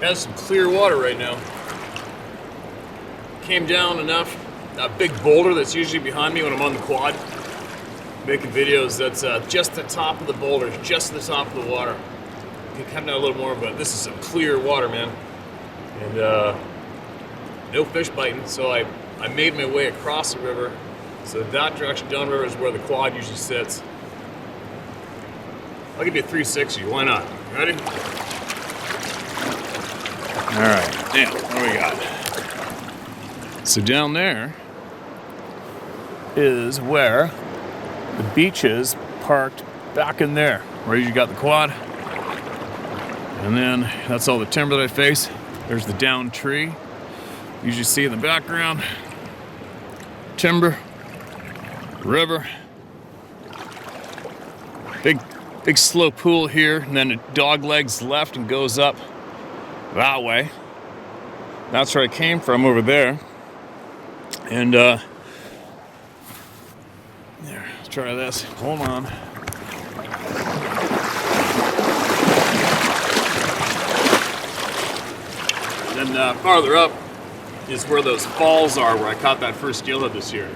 has some clear water right now. Came down enough. That big boulder that's usually behind me when I'm on the quad, making videos, that's just the top of the boulder, just the top of the water. You can come down a little more, but this is some clear water, man. And no fish biting, so I made my way across the river. So that direction downriver is where the quad usually sits. I'll give you a 360, why not? Ready? All right, now, what do we got? So down there is where the beach is parked back in there, where you got the quad. And then that's all the timber that I face. There's the downed tree. Usually see in the background. Timber, river, big slow pool here, and then it dog legs left and goes up that way. That's where I came from, over there. And there, let's try this. Hold on. Then farther up is where those falls are, where I caught that first steelhead this year.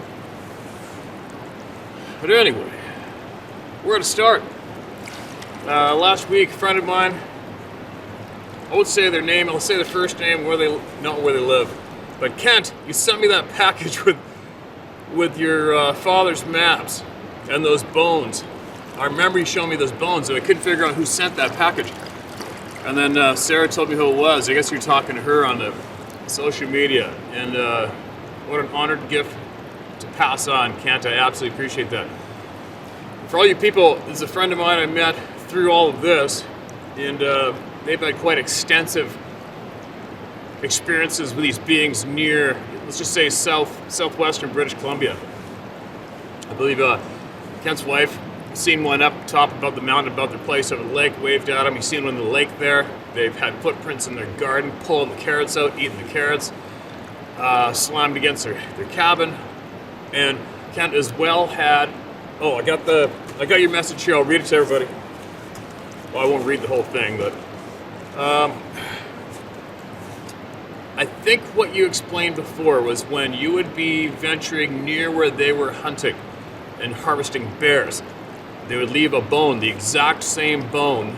But anyway, where to start? Last week, a friend of mine, I won't say their name, I'll say the first name, not where they live. But Kent, you sent me that package with your father's maps and those bones. I remember you showing me those bones, and I couldn't figure out who sent that package. And then Sarah told me who it was. I guess you're talking to her on the social media. And what an honored gift to pass on, Kent. I absolutely appreciate that. For all you people, this is a friend of mine I met through all of this, and they've had quite extensive experiences with these beings near, let's just say, southwestern British Columbia. I believe Kent's wife seen one up top above the mountain above their place over the lake, waved at him. He's seen one in the lake there. They've had footprints in their garden, pulling the carrots out, eating the carrots, slammed against their cabin. And Kent as well had, I got your message here. I'll read it to everybody. Well, I won't read the whole thing, but I think what you explained before was when you would be venturing near where they were hunting and harvesting bears, they would leave a bone, the exact same bone,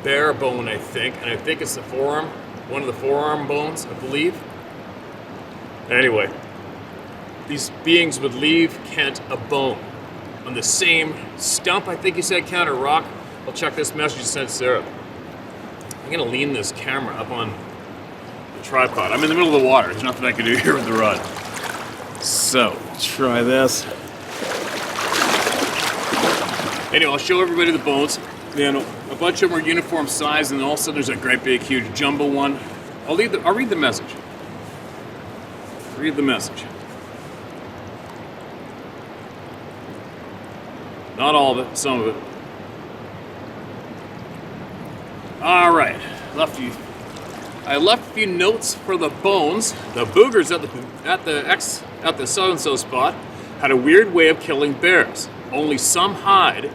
bear bone, I think, and I think it's the forearm, one of the forearm bones, I believe. Anyway, these beings would leave Kent a bone on the same stump, I think you said, Kent, or rock. I'll check this message you sent Sarah. I'm gonna lean this camera up on the tripod. I'm in the middle of the water. There's nothing I can do here with the rod. So, try this. Anyway, I'll show everybody the bones. Then a bunch of them are uniform size, and also there's a great big, huge jumbo one. I'll read the message. Read the message. Not all of it, some of it. All right, I left a few notes for the bones. The boogers at the so-and-so spot had a weird way of killing bears. Only some hide,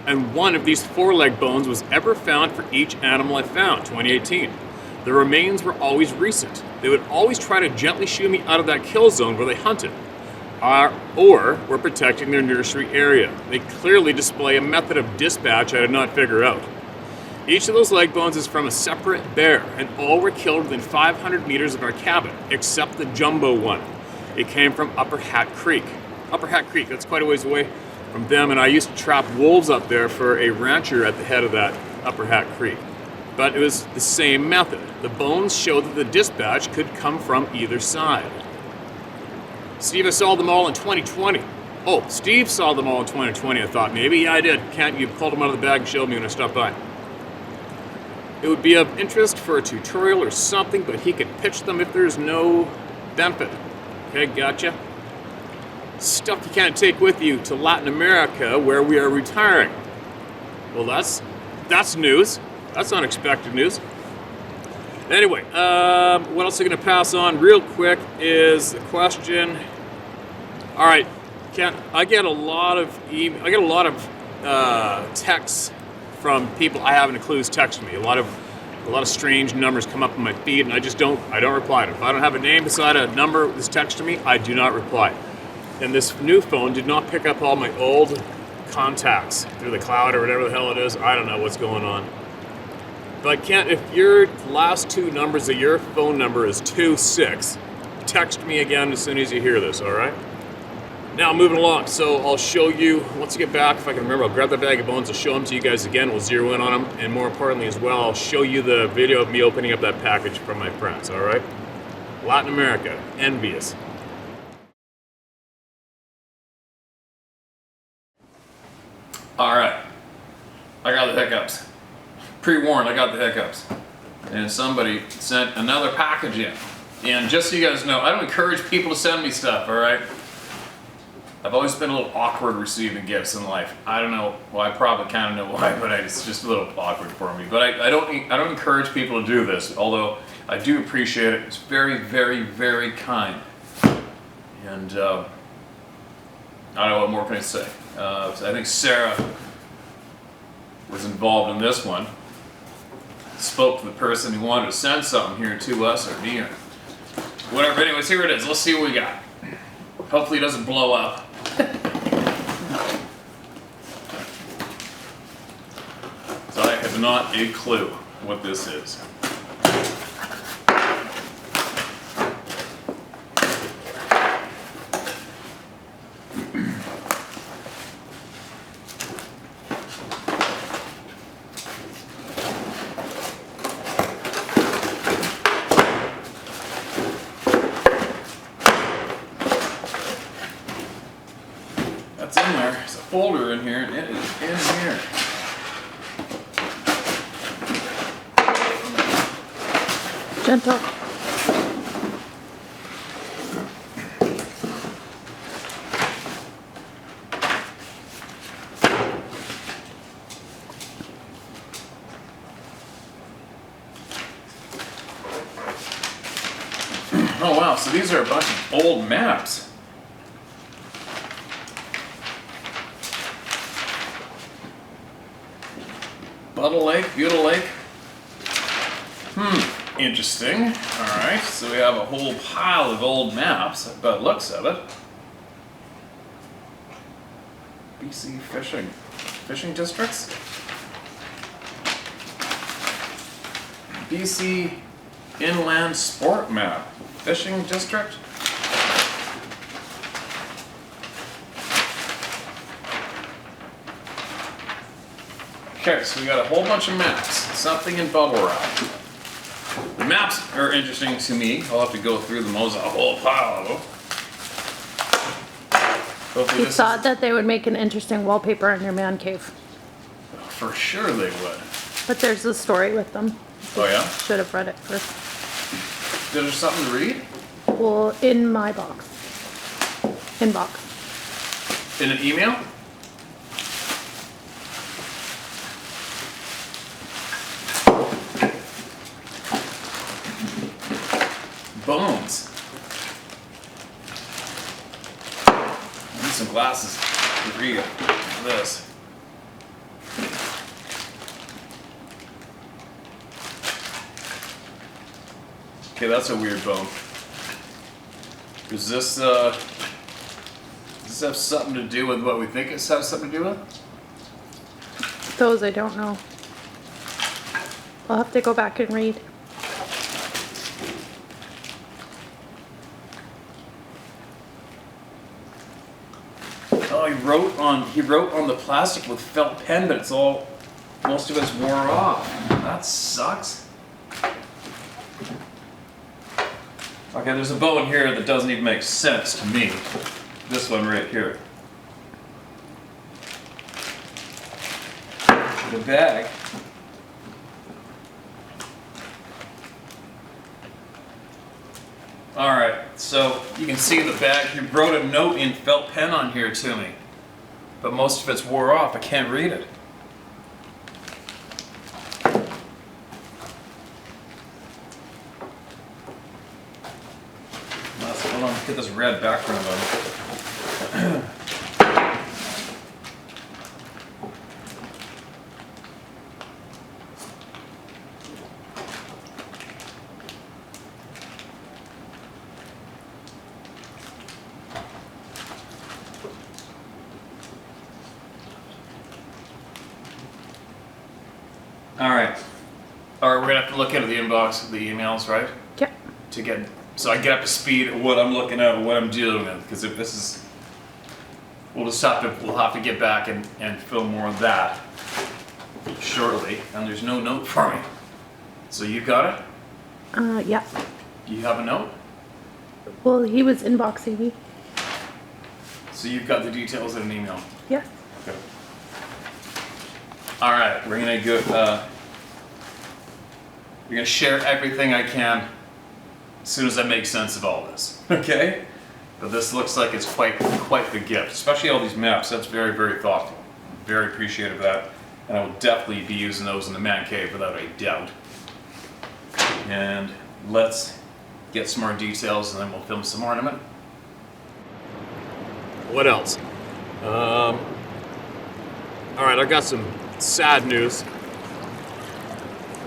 and one of these four-leg bones was ever found for each animal I found, 2018. The remains were always recent. They would always try to gently shoo me out of that kill zone where they hunted, or were protecting their nursery area. They clearly display a method of dispatch I did not figure out. Each of those leg bones is from a separate bear, and all were killed within 500 meters of our cabin, except the jumbo one. It came from Upper Hat Creek. Upper Hat Creek, that's quite a ways away from them, and I used to trap wolves up there for a rancher at the head of that Upper Hat Creek. But it was the same method. The bones showed that the dispatch could come from either side. Steve, I saw them all in 2020. Oh, Steve saw them all in 2020, I thought maybe. Yeah, I did. You pulled them out of the bag and showed me when I stopped by. It would be of interest for a tutorial or something, but he could pitch them if there's no benefit. Okay, gotcha. Stuff you can't take with you to Latin America, where we are retiring. Well, that's news. That's unexpected news. Anyway, what else I'm going to pass on real quick is the question. All right, Ken, I get a lot of texts from people I haven't a clue who's texting me. A lot of a lot of strange numbers come up on my feed, and I don't reply to them. If I don't have a name beside a number that's texted to me, I do not reply. And this new phone did not pick up all my old contacts through the cloud or whatever the hell it is. I don't know what's going on. But if your last two numbers of your phone number is 26, text me again as soon as you hear this, all right? Now, moving along. So I'll show you, once I get back, if I can remember, I'll grab the bag of bones, I'll show them to you guys again. We'll zero in on them. And more importantly as well, I'll show you the video of me opening up that package from my friends, all right? Latin America, envious. All right, I got the hiccups. Pre-warned, I got the hiccups. And somebody sent another package in. And just so you guys know, I don't encourage people to send me stuff, all right? I've always been a little awkward receiving gifts in life. I don't know, well, I probably kind of know why, but it's just a little awkward for me. But I don't encourage people to do this, although I do appreciate it. It's very, very, very kind. And I don't know what more can I say. I think Sarah was involved in this one. Spoke to the person who wanted to send something here to us, or me, or whatever. Anyways, here it is. Let's see what we got. Hopefully it doesn't blow up. So I have not a clue what this is. That's in there. There's a folder in here, and it is in here. Gentle. Oh wow, so these are a bunch of old maps. Buttle Lake, Butyl Lake. Interesting. Alright, so we have a whole pile of old maps, by the looks of it. BC fishing districts? BC Inland Sport Map, fishing district? Okay, so we got a whole bunch of maps, something in bubble wrap. The maps are interesting to me. I'll have to go through them. There's a whole pile of them. Hopefully You thought that they would make an interesting wallpaper in your man cave. For sure they would. But there's a story with them. Oh yeah? Should have read it first. Is there something to read? Well, in my box. Inbox. In an email? Bones. I need some glasses to read this. Okay, that's a weird bone. Does this have something to do with what we think it has something to do with? Those I don't know. I'll have to go back and read. Oh, he wrote on the plastic with felt pen, but most of it's wore off. That sucks. Okay, there's a bone here that doesn't even make sense to me. This one right here. The bag. Alright, so you can see the bag. He wrote a note in felt pen on here to me. But most of it's wore off. I can't read it. Hold on, get this red background on. All right, we're gonna have to look into the inbox of the emails, right? Yeah. So I get up to speed of what I'm looking at and what I'm dealing with. Because if this is, we'll have to get back and film more of that shortly. And there's no note for me. So you got it? Yeah. You have a note? Well, he was inboxing me. So you've got the details in an email. Yes. Okay. All right, we're gonna go. We're gonna share everything I can as soon as I make sense of all this. Okay. But this looks like it's quite the gift, especially all these maps. That's very, very thoughtful. Very appreciative of that, and I will definitely be using those in the man cave without a doubt. And let's get some more details, and then we'll film some more in a minute. What else? All right, I got some sad news.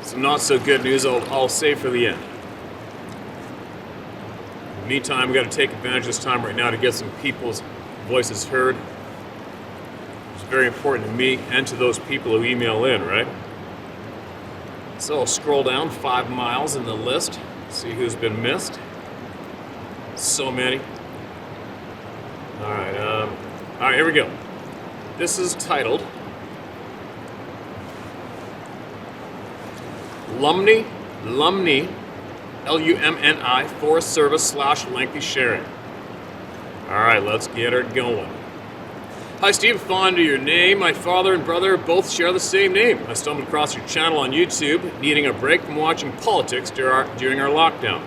Some not so good news I'll save for the end. In the meantime, we got to take advantage of this time right now to get some people's voices heard. It's very important to me and to those people who email in, right? So I'll scroll down 5 miles in the list, see who's been missed. So many. All right, here we go. This is titled Lumni, Lumni, Forest Service / lengthy sharing. All right, let's get her going. Hi Steve, fond of your name. My father and brother both share the same name. I stumbled across your channel on YouTube, needing a break from watching politics during our lockdown.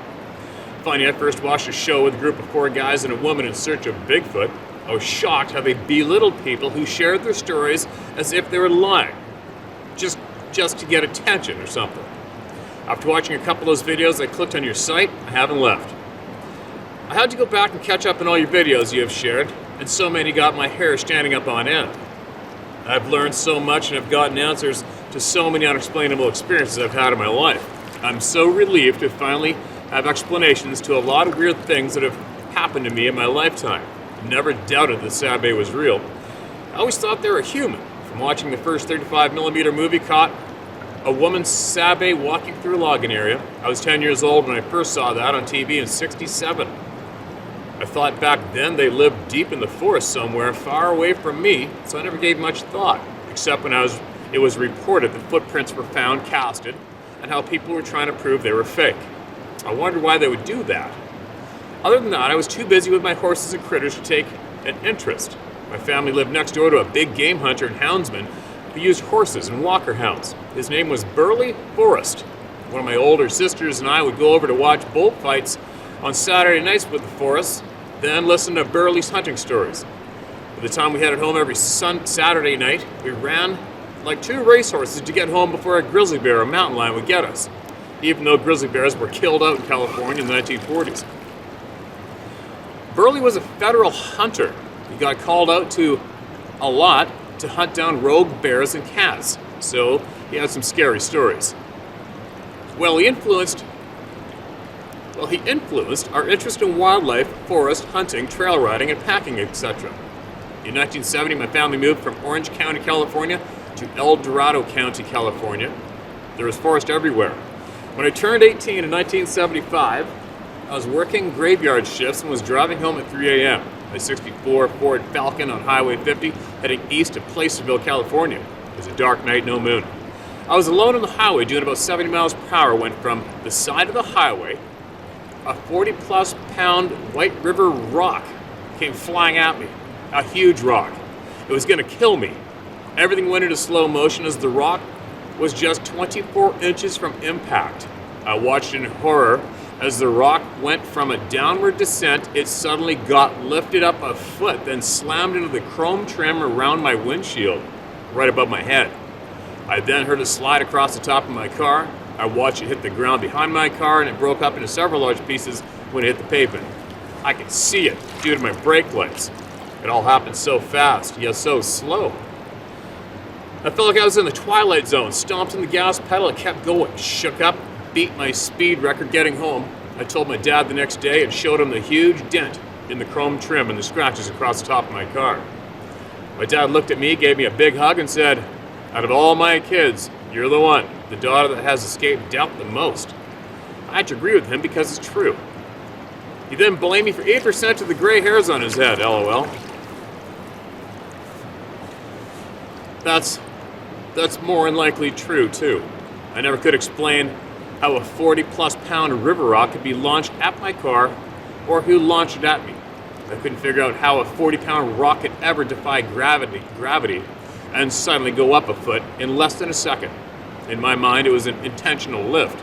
Funny, I first watched a show with a group of 4 guys and a woman in search of Bigfoot. I was shocked how they belittled people who shared their stories as if they were lying, just to get attention or something. After watching a couple of those videos, I clicked on your site. I haven't left. I had to go back and catch up on all your videos you have shared, and so many got my hair standing up on end. I've learned so much and have gotten answers to so many unexplainable experiences I've had in my life. I'm so relieved to finally have explanations to a lot of weird things that have happened to me in my lifetime. Never doubted that Sabe was real. I always thought they were human. From watching the first 35mm movie caught a woman Sabe walking through a logging area. I was 10 years old when I first saw that on TV in '67. I thought back then they lived deep in the forest somewhere far away from me, so I never gave much thought, except when it was reported that footprints were found casted and how people were trying to prove they were fake. I wondered why they would do that. Other than that, I was too busy with my horses and critters to take an interest. My family lived next door to a big game hunter and houndsman who used horses and walker hounds. His name was Burley Forrest. One of my older sisters and I would go over to watch bullfights on Saturday nights with the Forrests, then listen to Burley's hunting stories. By the time we headed home every Saturday night, we ran like 2 racehorses to get home before a grizzly bear or mountain lion would get us, even though grizzly bears were killed out in California in the 1940s. Burley was a federal hunter. He got called out to a lot to hunt down rogue bears and cats, so he had some scary stories. He influenced our interest in wildlife, forest, hunting, trail riding, and packing, etc. In 1970, my family moved from Orange County, California to El Dorado County, California. There was forest everywhere. When I turned 18 in 1975, I was working graveyard shifts and was driving home at 3 a.m. My 64 Ford Falcon on Highway 50 heading east to Placerville, California. It was a dark night, no moon. I was alone on the highway doing about 70 miles per hour when from the side of the highway, a 40-plus pound White River rock came flying at me. A huge rock. It was going to kill me. Everything went into slow motion as the rock was just 24 inches from impact. I watched in horror as the rock went from a downward descent. It suddenly got lifted up a foot, then slammed into the chrome trim around my windshield, right above my head. I then heard it slide across the top of my car. I watched it hit the ground behind my car, and it broke up into several large pieces when it hit the pavement. I could see it due to my brake lights. It all happened so fast, yet so slow. I felt like I was in the twilight zone, stomped on the gas pedal and kept going, shook up, beat my speed record getting home. I told my dad the next day and showed him the huge dent in the chrome trim and the scratches across the top of my car. My dad looked at me, gave me a big hug and said, "Out of all my kids, You're the one, the daughter that has escaped death the most. I had to agree with him because it's true. He then blamed me for 8% of the gray hairs on his head, lol. That's more than likely true, too. I never could explain how a 40-plus pound river rock could be launched at my car or who launched it at me. I couldn't figure out how a 40-pound rock could ever defy gravity and suddenly go up a foot in less than a second. In my mind, it was an intentional lift.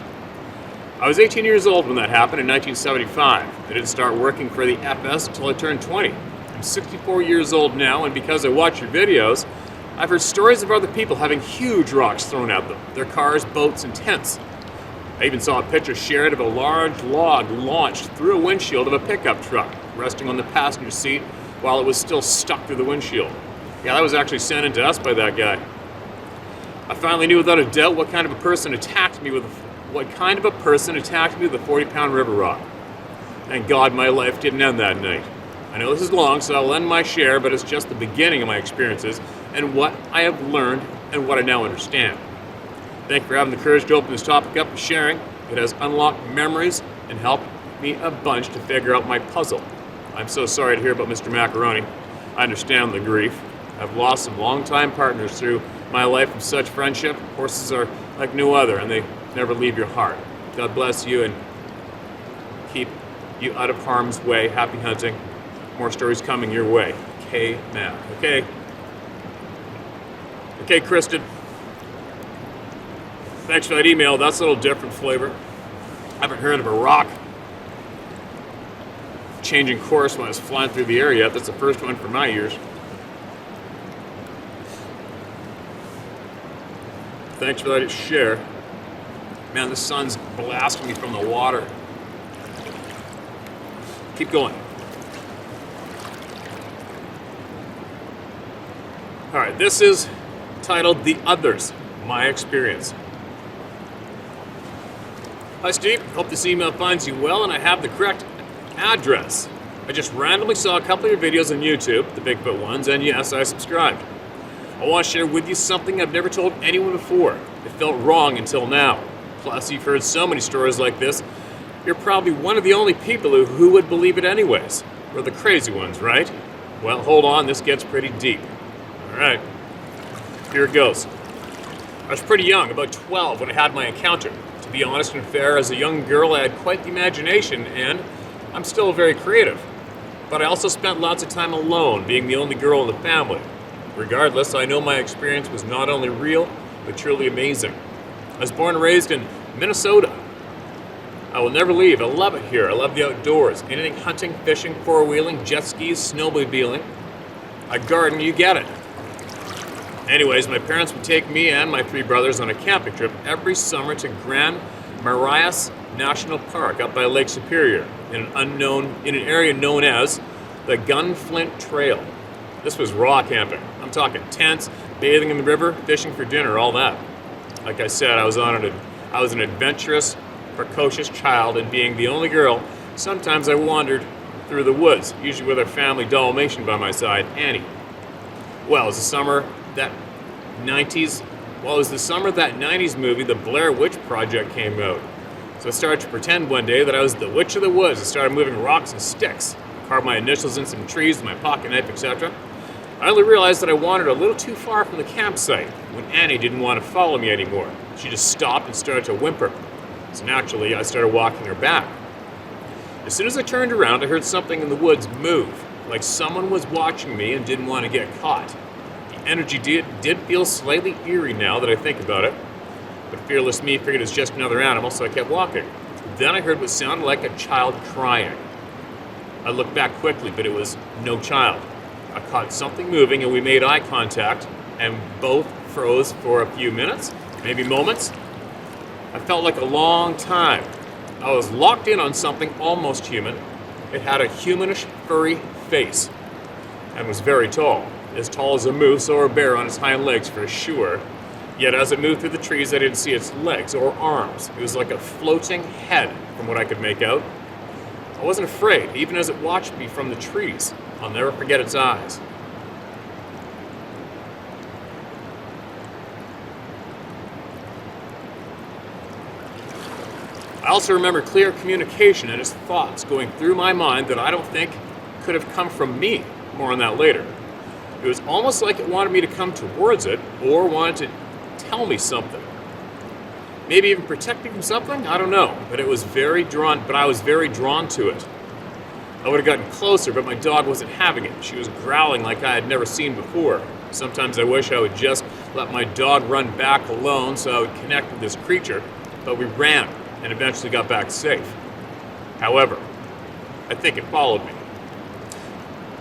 I was 18 years old when that happened in 1975. I didn't start working for the FS until I turned 20. I'm 64 years old now, and because I watch your videos, I've heard stories of other people having huge rocks thrown at them, their cars, boats, and tents. I even saw a picture shared of a large log launched through a windshield of a pickup truck, resting on the passenger seat while it was still stuck through the windshield. Yeah, that was actually sent in to us by that guy. I finally knew without a doubt what kind of a person attacked me with a 40-pound river rock. Thank God my life didn't end that night. I know this is long, so I'll end my share, but it's just the beginning of my experiences and what I have learned and what I now understand. Thank you for having the courage to open this topic up and sharing. It has unlocked memories and helped me a bunch to figure out my puzzle. I'm so sorry to hear about Mr. Macaroni. I understand the grief. I've lost some longtime partners through my life of such friendship. Horses are like no other, and they never leave your heart. God bless you and keep you out of harm's way. Happy hunting. More stories coming your way. K. Mac. Okay, Kristen. Thanks for that email. That's a little different flavor. I haven't heard of a rock changing course when it's flying through the air yet. That's the first one for my ears. Thanks for that share. Man, the sun's blasting me from the water. Keep going. All right, this is titled The Others, My Experience. Hi, Steve. Hope this email finds you well and I have the correct address. I just randomly saw a couple of your videos on YouTube, the Bigfoot ones, and yes, I subscribed. I want to share with you something I've never told anyone before. It felt wrong until now. Plus, you've heard so many stories like this, you're probably one of the only people who would believe it anyways. We're the crazy ones, right? Well, hold on, this gets pretty deep. All right, here it goes. I was pretty young, about 12, when I had my encounter. To be honest and fair, as a young girl, I had quite the imagination, and I'm still very creative. But I also spent lots of time alone, being the only girl in the family. Regardless, I know my experience was not only real, but truly amazing. I was born and raised in Minnesota. I will never leave. I love it here. I love the outdoors. Anything hunting, fishing, four-wheeling, jet skis, snowmobiling. I garden, you get it. Anyways, my parents would take me and my 3 brothers on a camping trip every summer to Grand Marais National Park up by Lake Superior in an area known as the Gunflint Trail. This was raw camping. I'm talking tents, bathing in the river, fishing for dinner, all that. Like I said, I was an adventurous, precocious child, and being the only girl, sometimes I wandered through the woods, usually with our family Dalmatian by my side, Annie. Well, it was the summer that 90s movie, The Blair Witch Project, came out. So I started to pretend one day that I was the witch of the woods and started moving rocks and sticks. Carved my initials in some trees with my pocket knife, etc. I only realized that I wandered a little too far from the campsite when Annie didn't want to follow me anymore. She just stopped and started to whimper. So naturally, I started walking her back. As soon as I turned around, I heard something in the woods move, like someone was watching me and didn't want to get caught. The energy did feel slightly eerie now that I think about it, but fearless me figured it was just another animal, so I kept walking. Then I heard what sounded like a child crying. I looked back quickly, but it was no child. I caught something moving and we made eye contact and both froze for a few minutes, maybe moments. I felt like a long time. I was locked in on something almost human. It had a humanish, furry face and was very tall as a moose or a bear on its hind legs for sure. Yet as it moved through the trees, I didn't see its legs or arms. It was like a floating head from what I could make out. I wasn't afraid, even as it watched me from the trees. I'll never forget its eyes. also remember clear communication and his thoughts going through my mind that I don't think could have come from me. More on that later. It was almost like it wanted me to come towards it or wanted to tell me something. Maybe even protect me from something? I don't know. But I was very drawn to it. I would have gotten closer, but my dog wasn't having it. She was growling like I had never seen before. Sometimes I wish I would just let my dog run back alone so I would connect with this creature, but we ran and eventually got back safe. However, I think it followed me.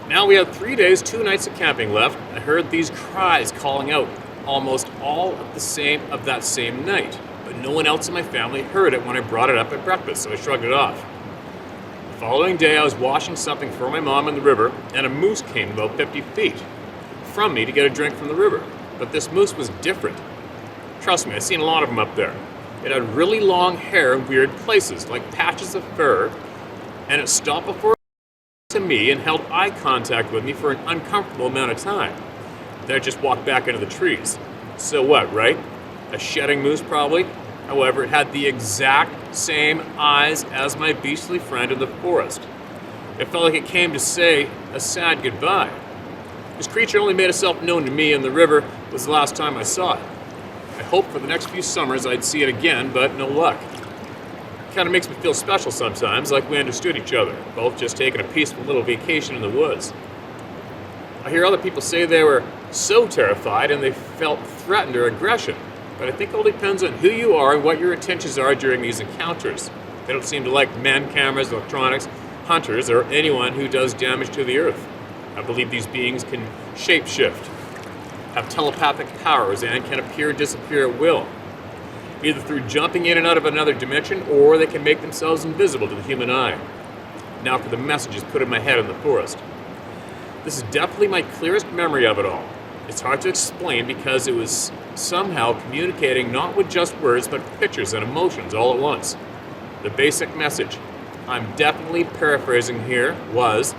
Now we had 3 days, 2 nights of camping left. I heard these cries calling out almost all of that same night, but no one else in my family heard it when I brought it up at breakfast, so I shrugged it off. The following day, I was washing something for my mom in the river, and a moose came about 50 feet from me to get a drink from the river. But this moose was different. Trust me, I've seen a lot of them up there. It had really long hair in weird places, like patches of fur, and it stopped before to me and held eye contact with me for an uncomfortable amount of time. Then it just walked back into the trees. So what, right? A shedding moose, probably. However, it had the exact same eyes as my beastly friend in the forest. It felt like it came to say a sad goodbye. This creature only made itself known to me, and the river was the last time I saw it. I hoped for the next few summers I'd see it again, but no luck. It kind of makes me feel special sometimes, like we understood each other, both just taking a peaceful little vacation in the woods. I hear other people say they were so terrified and they felt threatened or aggression, but I think it all depends on who you are and what your intentions are during these encounters. They don't seem to like men, cameras, electronics, hunters, or anyone who does damage to the earth. I believe these beings can shapeshift, have telepathic powers, and can appear and disappear at will, either through jumping in and out of another dimension, or they can make themselves invisible to the human eye. Now for the messages put in my head in the forest. This is definitely my clearest memory of it all. It's hard to explain because it was somehow communicating not with just words, but pictures and emotions all at once. The basic message, I'm definitely paraphrasing here, was,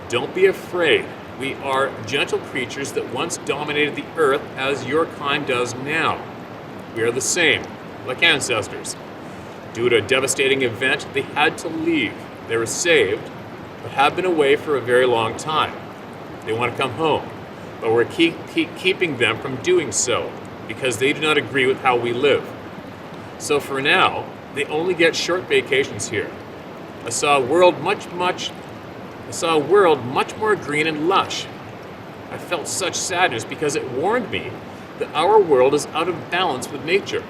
don't be afraid. We are gentle creatures that once dominated the earth as your kind does now. We are the same, like ancestors. Due to a devastating event, they had to leave. They were saved, but have been away for a very long time. They want to come home, but we're keeping them from doing so because they do not agree with how we live. So for now, they only get short vacations here. I saw a world much more green and lush. I felt such sadness because it warned me that our world is out of balance with nature.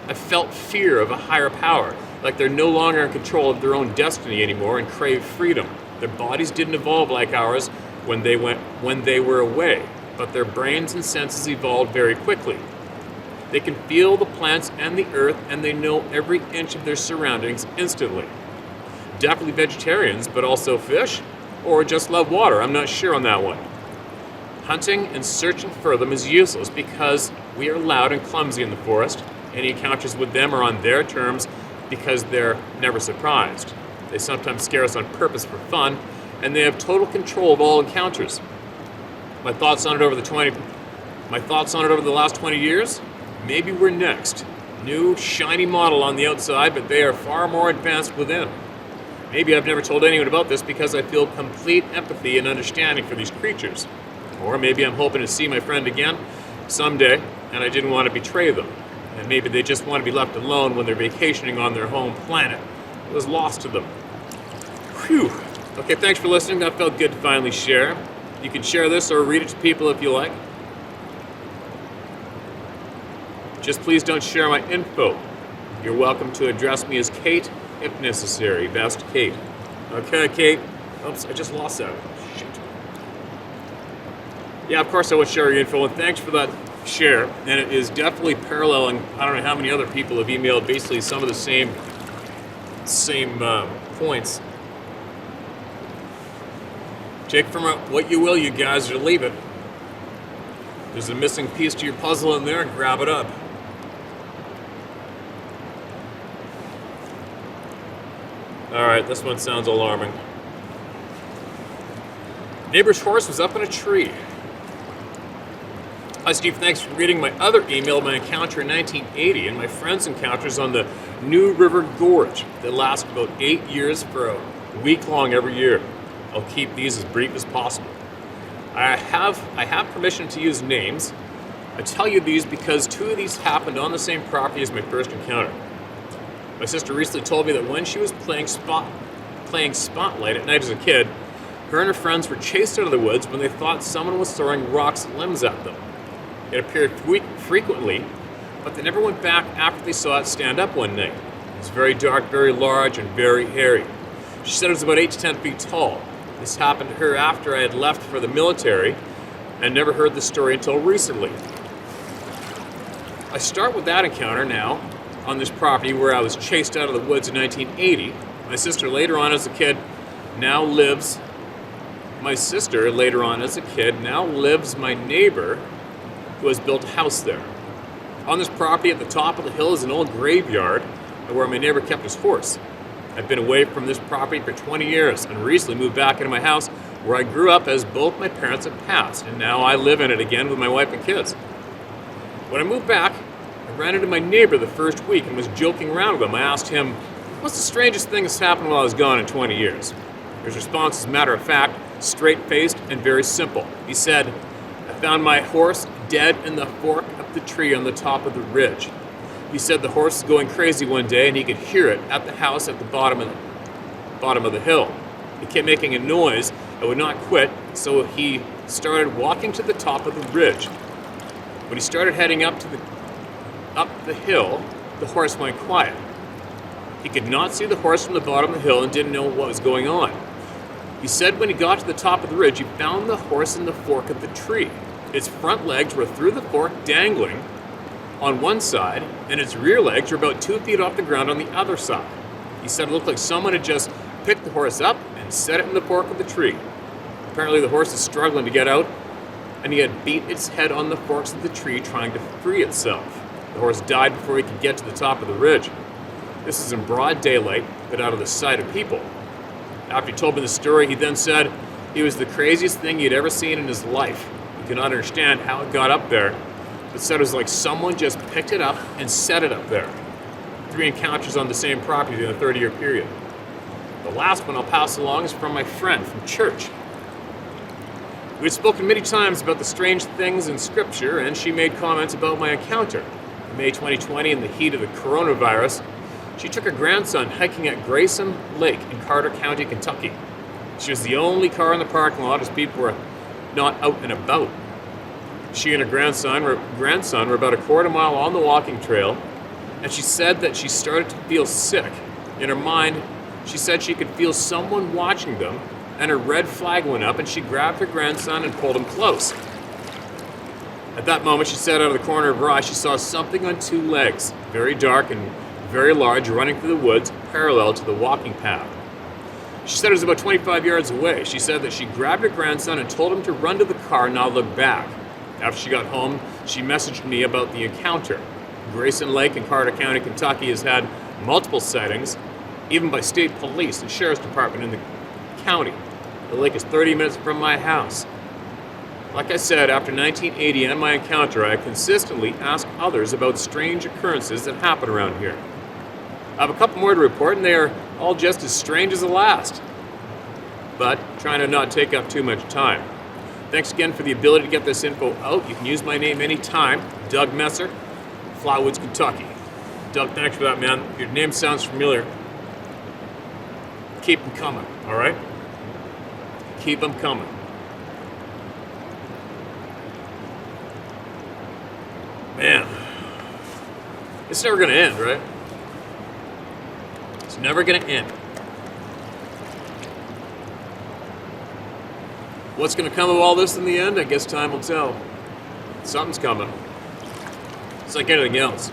I felt fear of a higher power, like they're no longer in control of their own destiny anymore and crave freedom. Their bodies didn't evolve like ours when they were away, but their brains and senses evolved very quickly. They can feel the plants and the earth, and they know every inch of their surroundings instantly. Definitely vegetarians, but also fish, or just love water. I'm not sure on that one. Hunting and searching for them is useless because we are loud and clumsy in the forest. Any encounters with them are on their terms because they're never surprised. They sometimes scare us on purpose for fun, and they have total control of all encounters. My thoughts on it over the last 20 years? Maybe we're next. New, shiny model on the outside, but they are far more advanced within. Maybe I've never told anyone about this because I feel complete empathy and understanding for these creatures. Or maybe I'm hoping to see my friend again someday, and I didn't want to betray them. And maybe they just want to be left alone when they're vacationing on their home planet. I was lost to them. Whew. Okay, thanks for listening. That felt good to finally share. You can share this or read it to people if you like. Just please don't share my info. You're welcome to address me as Kate if necessary. Best, Kate. Okay, Kate. Oops, I just lost that. Shit. Yeah, of course I would share your info, and thanks for that share. And it is definitely paralleling, I don't know how many other people have emailed basically some of the same points. Take from it what you will, you guys, or leave it. There's a missing piece to your puzzle in there, and grab it up. Alright, this one sounds alarming. Neighbor's horse was up in a tree. Hi Steve, thanks for reading my other email, my encounter in 1980 and my friend's encounters on the New River Gorge that lasts about 8 years for a week long every year. I'll keep these as brief as possible. I have permission to use names. I tell you these because 2 of these happened on the same property as my first encounter. My sister recently told me that when she was playing Spotlight at night as a kid, her and her friends were chased out of the woods when they thought someone was throwing rocks and limbs at them. It appeared frequently, but they never went back after they saw it stand up one night. It was very dark, very large, and very hairy. She said it was about 8 to 10 feet tall. This happened to her after I had left for the military and never heard the story until recently. I start with that encounter now on this property where I was chased out of the woods in 1980. My sister later on as a kid now lives my neighbor who has built a house there. On this property at the top of the hill is an old graveyard where my neighbor kept his horse. I've been away from this property for 20 years and recently moved back into my house where I grew up as both my parents had passed, and now I live in it again with my wife and kids. When I moved back, I ran into my neighbor the first week and was joking around with him. I asked him, "What's the strangest thing that's happened while I was gone in 20 years?" His response is matter of fact, straight-faced, and very simple. He said, "I found my horse dead in the fork of the tree on the top of the ridge." He said the horse was going crazy one day and he could hear it at the house at the bottom of the hill. It kept making a noise and would not quit, so he started walking to the top of the ridge. When he started heading up the hill, the horse went quiet. He could not see the horse from the bottom of the hill and didn't know what was going on. He said when he got to the top of the ridge, he found the horse in the fork of the tree. Its front legs were through the fork dangling on one side, and its rear legs were about 2 feet off the ground on the other side. He said it looked like someone had just picked the horse up and set it in the fork of the tree. Apparently the horse is struggling to get out, and he had beat its head on the forks of the tree trying to free itself. The horse died before he could get to the top of the ridge. This is in broad daylight, but out of the sight of people. After he told me the story, he then said it was the craziest thing he'd ever seen in his life. He could not understand how it got up there, but said it was like someone just picked it up and set it up there. 3 encounters on the same property in a 30-year period. The last one I'll pass along is from my friend from church. We had spoken many times about the strange things in Scripture, and she made comments about my encounter. In May 2020, in the heat of the coronavirus, she took her grandson hiking at Grayson Lake in Carter County, Kentucky. She was the only car in the parking lot as people were not out and about. She and her grandson were about a quarter mile on the walking trail, and she said that she started to feel sick. In her mind, she said she could feel someone watching them, and her red flag went up, and she grabbed her grandson and pulled him close. At that moment, she said out of the corner of her eye, she saw something on 2 legs, very dark and very large, running through the woods parallel to the walking path. She said it was about 25 yards away. She said that she grabbed her grandson and told him to run to the car and not look back. After she got home, she messaged me about the encounter. Grayson Lake in Carter County, Kentucky has had multiple sightings, even by state police and sheriff's department in the county. The lake is 30 minutes from my house. Like I said, after 1980 and my encounter, I consistently ask others about strange occurrences that happen around here. I have a couple more to report, and they are all just as strange as the last, but trying to not take up too much time. Thanks again for the ability to get this info out. You can use my name anytime, Doug Messer, Flywoods, Kentucky. Doug, thanks for that, man. Your name sounds familiar. Keep them coming, all right? Keep them coming. Man, it's never gonna end, right? It's never gonna end. What's gonna come of all this in the end? I guess time will tell. Something's coming. It's like anything else.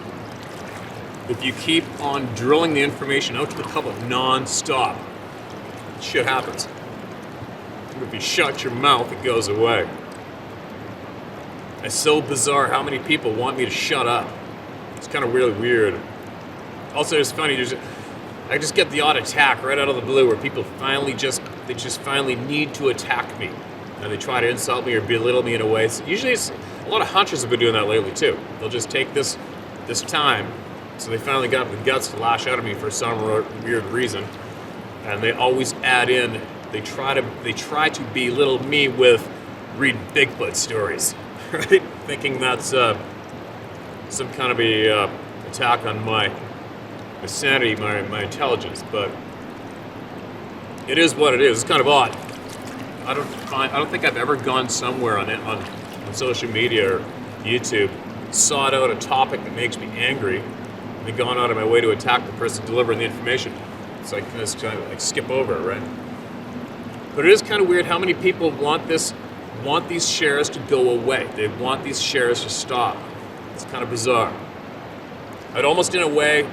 If you keep on drilling the information out to the public non-stop, shit happens. If you shut your mouth, it goes away. It's so bizarre how many people want me to shut up. It's kind of really weird. Also, it's funny, I just get the odd attack right out of the blue where people finally need to attack me. And they try to insult me or belittle me in a way. So usually a lot of hunters have been doing that lately too. They'll just take this time So they finally got the guts to lash out at me for some weird reason. And they always add in, they try to belittle me with read Bigfoot stories, right? Thinking that's some kind of a attack on my sanity, my intelligence, but it is what it is. It's kind of odd. I don't think I've ever gone somewhere on social media or YouTube, sought out a topic that makes me angry, and then gone out of my way to attack the person delivering the information. It's like this kind of like skip over it, right? But it is kind of weird how many people want these shares to go away. They want these shares to stop. It's kind of bizarre. I'd almost, in a way,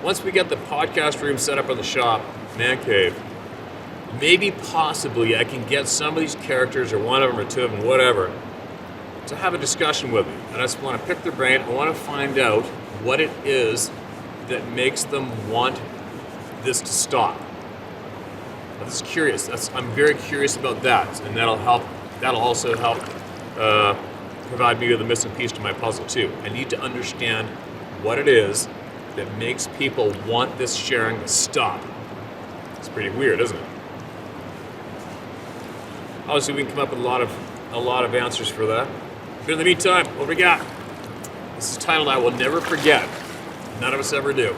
once we get the podcast room set up in the shop, man cave, maybe possibly I can get some of these characters, or one of them, or two of them, whatever, to have a discussion with me. And I just want to pick their brain. I want to find out what it is that makes them want this to stop. I'm just curious. I'm very curious about that, and that'll also help provide me with a missing piece to my puzzle too. I need to understand what it is that makes people want this sharing to stop. It's pretty weird, isn't it? Obviously, we can come up with a lot of answers for that. But in the meantime, what we got? This is titled "I Will Never Forget." None of us ever do.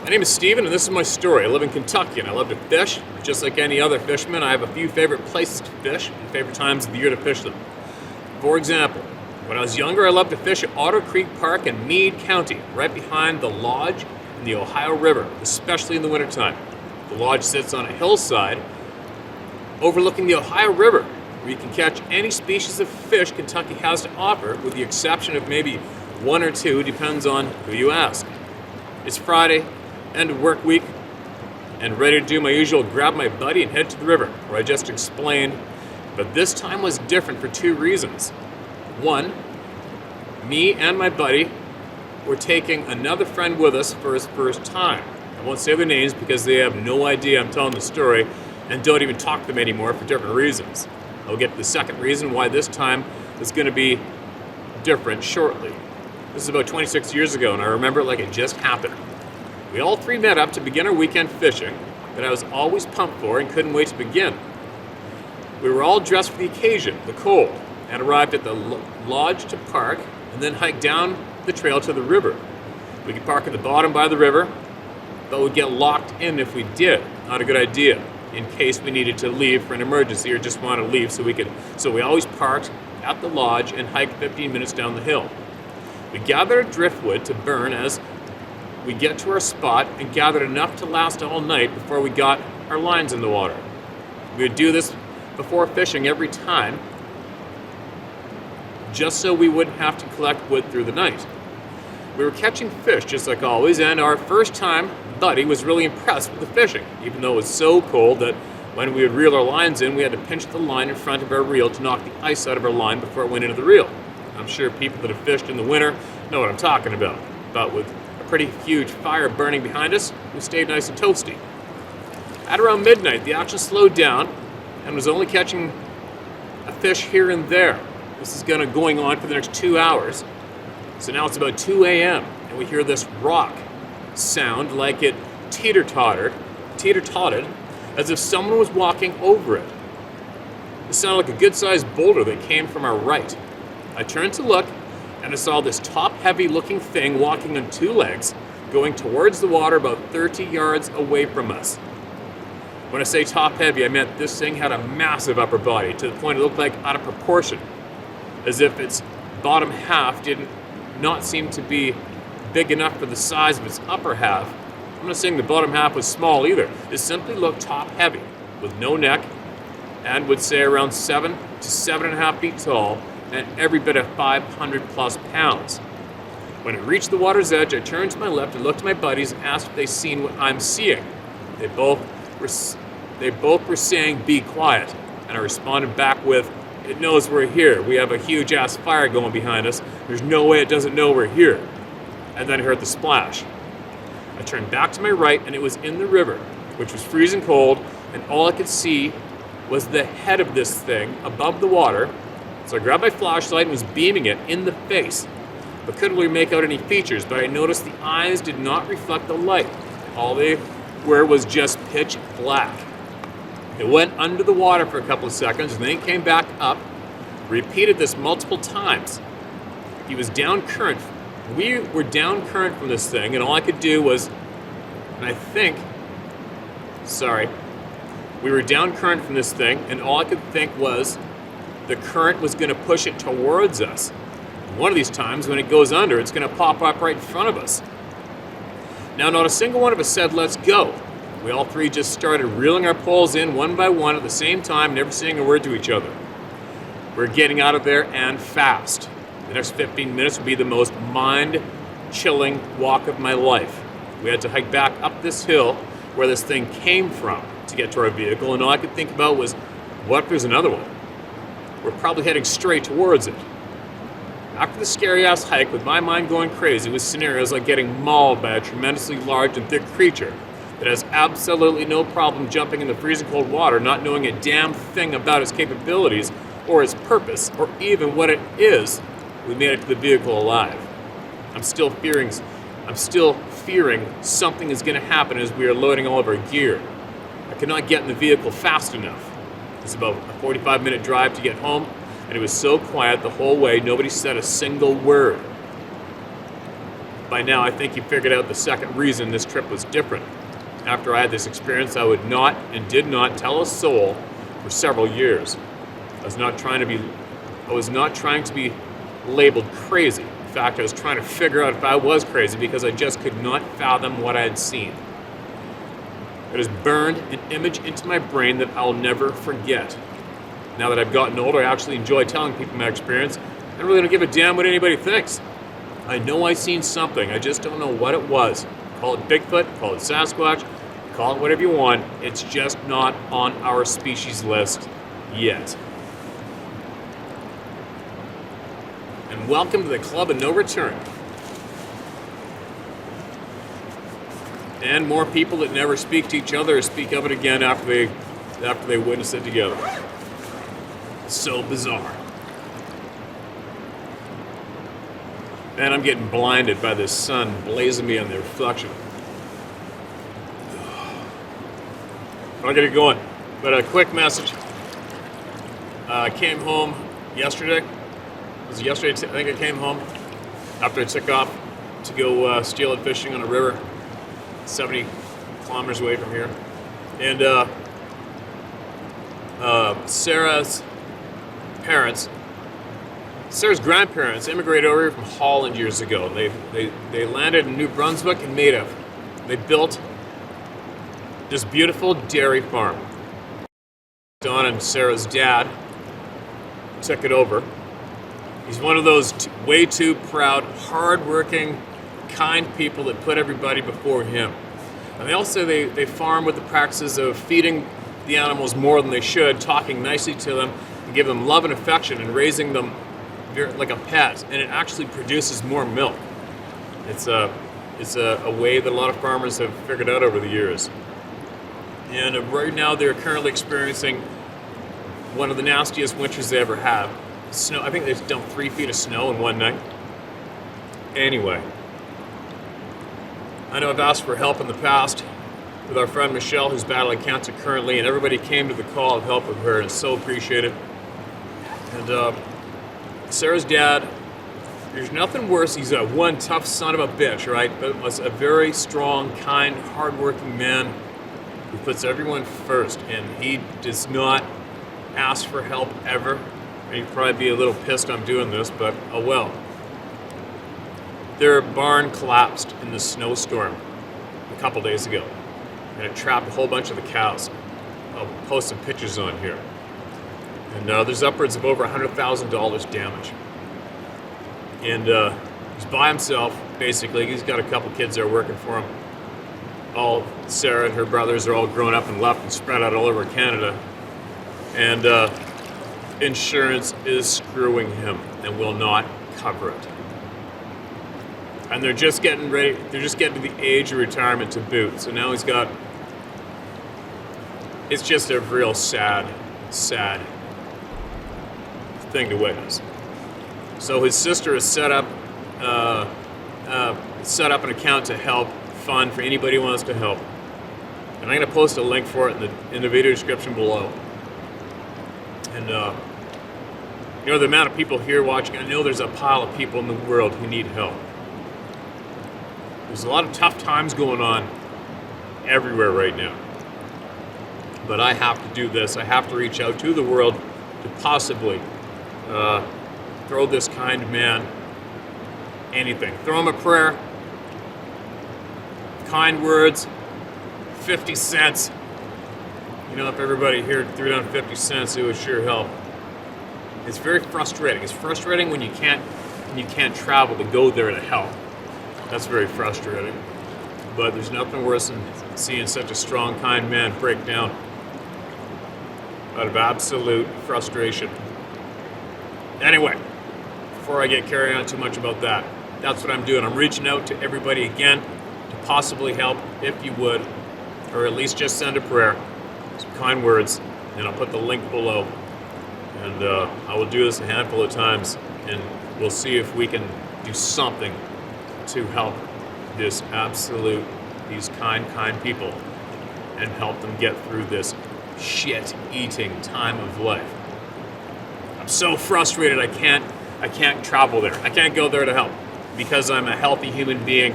My name is Steven, and this is my story. I live in Kentucky, and I love to fish. Just like any other fisherman, I have a few favorite places to fish and favorite times of the year to fish them. For example, when I was younger, I loved to fish at Otter Creek Park in Meade County, right behind the lodge and the Ohio River, especially in the wintertime. The lodge sits on a hillside overlooking the Ohio River, where you can catch any species of fish Kentucky has to offer, with the exception of maybe one or two, depends on who you ask. It's Friday, end of work week, and ready to do my usual grab my buddy and head to the river, where I just explained, but this time was different for two reasons. One, me and my buddy were taking another friend with us for his first time. I won't say their names because they have no idea I'm telling the story and don't even talk to them anymore for different reasons. I'll get to the second reason why this time is going to be different shortly. This is about 26 years ago, and I remember it like it just happened. We all three met up to begin our weekend fishing that I was always pumped for and couldn't wait to begin. We were all dressed for the occasion, the cold, and arrived at the lodge to park and then hike down the trail to the river. We could park at the bottom by the river, but we'd get locked in if we did. Not a good idea, in case we needed to leave for an emergency or just wanted to leave so we always parked at the lodge and hiked 15 minutes down the hill. We gathered driftwood to burn as we get to our spot and gathered enough to last all night before we got our lines in the water. We would do this before fishing every time, just so we wouldn't have to collect wood through the night. We were catching fish just like always, and our first time buddy was really impressed with the fishing, even though it was so cold that when we would reel our lines in, we had to pinch the line in front of our reel to knock the ice out of our line before it went into the reel. I'm sure people that have fished in the winter know what I'm talking about, but with a pretty huge fire burning behind us, we stayed nice and toasty. At around midnight, the action slowed down and was only catching a fish here and there. This is going on for the next 2 hours. So now it's about 2 a.m. and we hear this rock sound like it teeter-totted, as if someone was walking over it. It sounded like a good-sized boulder that came from our right. I turned to look, and I saw this top-heavy looking thing walking on two legs, going towards the water about 30 yards away from us. When I say top-heavy, I meant this thing had a massive upper body, to the point it looked like out of proportion, as if its bottom half did not seem to be big enough for the size of its upper half. I'm not saying the bottom half was small either. It simply looked top-heavy, with no neck, and would say around 7 to 7.5 feet tall, and every bit of 500 plus pounds. When it reached the water's edge, I turned to my left and looked at my buddies and asked if they'd seen what I'm seeing. They both were saying, "Be quiet," and I responded back with, "It knows we're here. We have a huge ass fire going behind us. There's no way it doesn't know we're here." And then I heard the splash. I turned back to my right, and it was in the river, which was freezing cold, and all I could see was the head of this thing above the water. So I grabbed my flashlight and was beaming it in the face. but couldn't really make out any features, but I noticed the eyes did not reflect the light. All they were was just pitch black. It went under the water for a couple of seconds, and then it came back up, repeated this multiple times. He was down current. We were down current from this thing, and all I could do was, we were down current from this thing, and all I could think was the current was going to push it towards us. And one of these times, when it goes under, it's going to pop up right in front of us. Now, not a single one of us said, "Let's go." We all three just started reeling our poles in one by one at the same time, never saying a word to each other. We're getting out of there, and fast. The next 15 minutes would be the most mind-chilling walk of my life. We had to hike back up this hill where this thing came from to get to our vehicle, and all I could think about was, what if there's another one? We're probably heading straight towards it. After the scary-ass hike, with my mind going crazy with scenarios like getting mauled by a tremendously large and thick creature that has absolutely no problem jumping in the freezing cold water, not knowing a damn thing about its capabilities or its purpose or even what it is, we made it to the vehicle alive. I'm still fearing something is going to happen as we are loading all of our gear. I could not get in the vehicle fast enough. It's about a 45-minute drive to get home, and it was so quiet the whole way, nobody said a single word. By now, I think you figured out the second reason this trip was different. After I had this experience, I would not and did not tell a soul for several years. I was not trying to be labeled crazy. In fact, I was trying to figure out if I was crazy because I just could not fathom what I had seen. It has burned an image into my brain that I'll never forget. Now that I've gotten older, I actually enjoy telling people my experience. I really don't give a damn what anybody thinks. I know I seen something, I just don't know what it was. Call it Bigfoot, call it Sasquatch, call it whatever you want. It's just not on our species list yet. And welcome to the Club of No Return. And more people that never speak to each other or speak of it again after they witness it together. So bizarre. Man, I'm getting blinded by this sun blazing me on the reflection. I'll get it going. But a quick message. I came home yesterday. Was it yesterday? I think I came home after I took off to go steelhead fishing on a river 70 kilometers away from here. And Sarah's grandparents immigrated over here from Holland years ago. They landed in New Brunswick and they built this beautiful dairy farm. Don and Sarah's dad took it over. He's one of those way too proud, hard-working, kind people that put everybody before him. And they also they farm with the practices of feeding the animals more than they should, talking nicely to them, and give them love and affection, and raising them like a pet. And it actually produces more milk. It's a way that a lot of farmers have figured out over the years. And right now they're currently experiencing one of the nastiest winters they ever have. Snow. I think they dumped 3 feet of snow in one night. Anyway, I know I've asked for help in the past with our friend Michelle, who's battling cancer currently, and everybody came to the call of help with her, and it's so appreciated. And Sarah's dad, there's nothing worse. He's one tough son of a bitch, right? But was a very strong, kind, hardworking man who puts everyone first, and he does not ask for help ever. He'd probably be a little pissed I'm doing this, but oh well. Their barn collapsed in the snowstorm a couple days ago, and it trapped a whole bunch of the cows. I'll post some pictures on here. And there's upwards of over $100,000 damage. And he's by himself, basically. He's got a couple kids there working for him. Sarah and her brothers are all grown up and left and spread out all over Canada. And insurance is screwing him and will not cover it. And they're just getting to the age of retirement to boot. So now it's just a real sad thing to witness. So his sister has set up set up an account to help fund for anybody who wants to help. And I'm going to post a link for it in the video description below. And you know, the amount of people here watching, I know there's a pile of people in the world who need help. There's a lot of tough times going on everywhere right now. But I have to do this. I have to reach out to the world to possibly throw this kind man anything. Throw him a prayer, kind words, 50 cents. You know, if everybody here threw down 50 cents, it would sure help. It's very frustrating. It's frustrating when you can't travel to go there to help. That's very frustrating. But there's nothing worse than seeing such a strong, kind man break down out of absolute frustration. Anyway, before I get carried on too much about that, that's what I'm doing. I'm reaching out to everybody again to possibly help, if you would, or at least just send a prayer, some kind words, and I'll put the link below. And I will do this a handful of times, and we'll see if we can do something to help these kind people and help them get through this shit-eating time of life. I'm so frustrated I can't travel there. I can't go there to help because I'm a healthy human being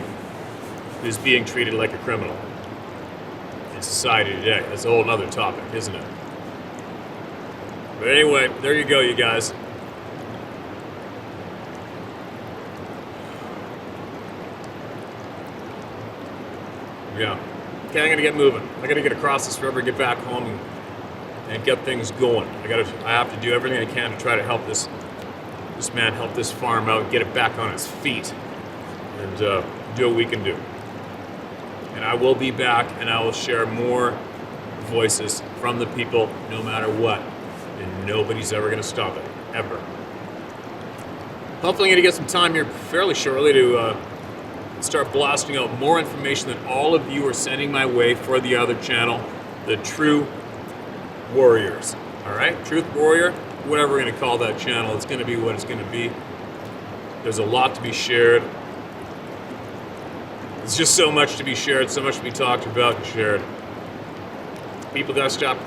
who's being treated like a criminal in society today. That's a whole other topic, isn't it? But anyway, there you go, you guys. Yeah. Okay, I'm gonna get moving. I gotta get across this river, get back home, and get things going. I have to do everything I can to try to help this man help this farm out, get it back on its feet, and do what we can do. And I will be back, and I will share more voices from the people, no matter what. And nobody's ever going to stop it, ever. Hopefully I'm going to get some time here fairly shortly to start blasting out more information that all of you are sending my way for the other channel, the True Warriors. All right? Truth Warrior, whatever we're going to call that channel, it's going to be what it's going to be. There's a lot to be shared. There's just so much to be shared, so much to be talked about and shared. People got to stop.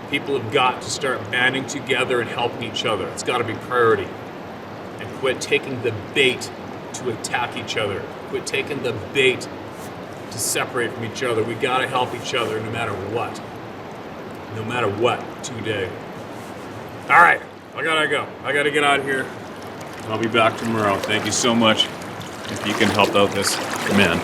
People have got to start banding together and helping each other. It's got to be priority. And quit taking the bait to attack each other. Quit taking the bait to separate from each other. We got to help each other no matter what. No matter what today. All right, I gotta go. I gotta get out of here. I'll be back tomorrow. Thank you so much. If you can help out this man.